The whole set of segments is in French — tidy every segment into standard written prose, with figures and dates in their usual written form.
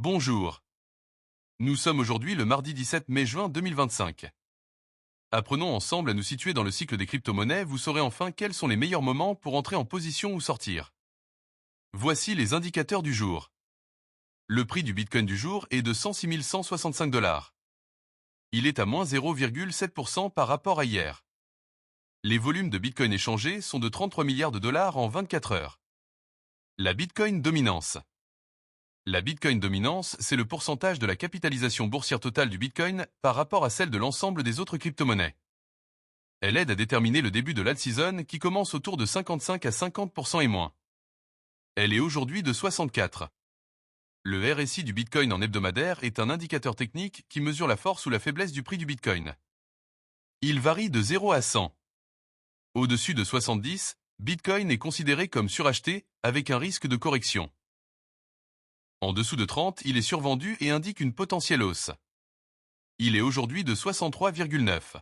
Bonjour. Nous sommes aujourd'hui le mardi 17 mai-juin 2025. Apprenons ensemble à nous situer dans le cycle des crypto-monnaies, vous saurez enfin quels sont les meilleurs moments pour entrer en position ou sortir. Voici les indicateurs du jour. Le prix du Bitcoin du jour est de 106 165 $. Il est à moins 0,7% par rapport à hier. Les volumes de Bitcoin échangés sont de 33 milliards de dollars en 24 heures. La Bitcoin dominance. La Bitcoin dominance, c'est le pourcentage de la capitalisation boursière totale du Bitcoin par rapport à celle de l'ensemble des autres crypto-monnaies. Elle aide à déterminer le début de l'alt-season qui commence autour de 55 à 50% et moins. Elle est aujourd'hui de 64. Le RSI du Bitcoin en hebdomadaire est un indicateur technique qui mesure la force ou la faiblesse du prix du Bitcoin. Il varie de 0 à 100. Au-dessus de 70, Bitcoin est considéré comme suracheté avec un risque de correction. En dessous de 30, il est survendu et indique une potentielle hausse. Il est aujourd'hui de 63,9.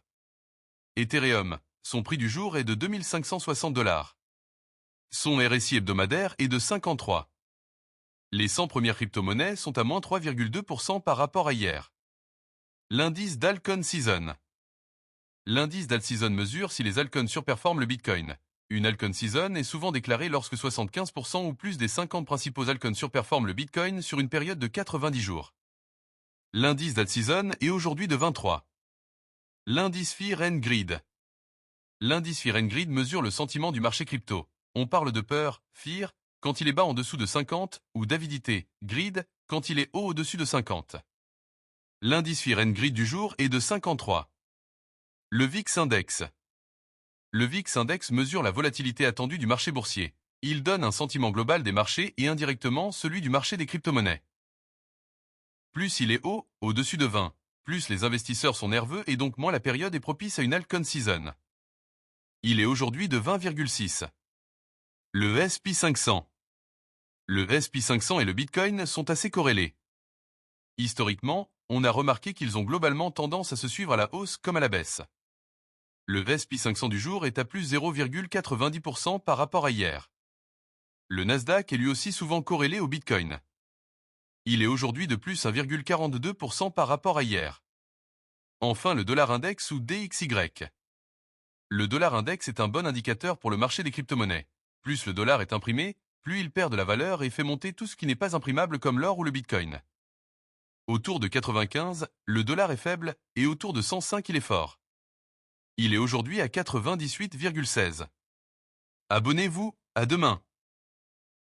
Ethereum, son prix du jour est de 2560 $. Son RSI hebdomadaire est de 53. Les 100 premières crypto-monnaies sont à moins 3,2% par rapport à hier. L'indice d'Alcon Season. L'indice d'alt-season mesure si les altcoins surperforment le Bitcoin. Une altcoin season est souvent déclarée lorsque 75% ou plus des 50 principaux altcoins surperforment le Bitcoin sur une période de 90 jours. L'indice d'alt-season est aujourd'hui de 23. L'indice Fear and Greed. L'indice Fear and Greed mesure le sentiment du marché crypto. On parle de peur, fear, quand il est bas en dessous de 50, ou d'avidité, greed, quand il est haut au-dessus de 50. L'indice Fear and Greed du jour est de 53. Le VIX Index. Le VIX Index mesure la volatilité attendue du marché boursier. Il donne un sentiment global des marchés et indirectement celui du marché des crypto-monnaies. Plus il est haut, au-dessus de 20, plus les investisseurs sont nerveux et donc moins la période est propice à une altcoin season. Il est aujourd'hui de 20,6. Le S&P 500. Le S&P 500 et le Bitcoin sont assez corrélés. Historiquement, on a remarqué qu'ils ont globalement tendance à se suivre à la hausse comme à la baisse. Le S&P 500 du jour est à plus 0,90% par rapport à hier. Le Nasdaq est lui aussi souvent corrélé au Bitcoin. Il est aujourd'hui de plus 1,42% par rapport à hier. Enfin le dollar index ou DXY. Le dollar index est un bon indicateur pour le marché des crypto-monnaies. Plus le dollar est imprimé, plus il perd de la valeur et fait monter tout ce qui n'est pas imprimable comme l'or ou le Bitcoin. Autour de 95, le dollar est faible et autour de 105 il est fort. Il est aujourd'hui à 98,16. Abonnez-vous, à demain.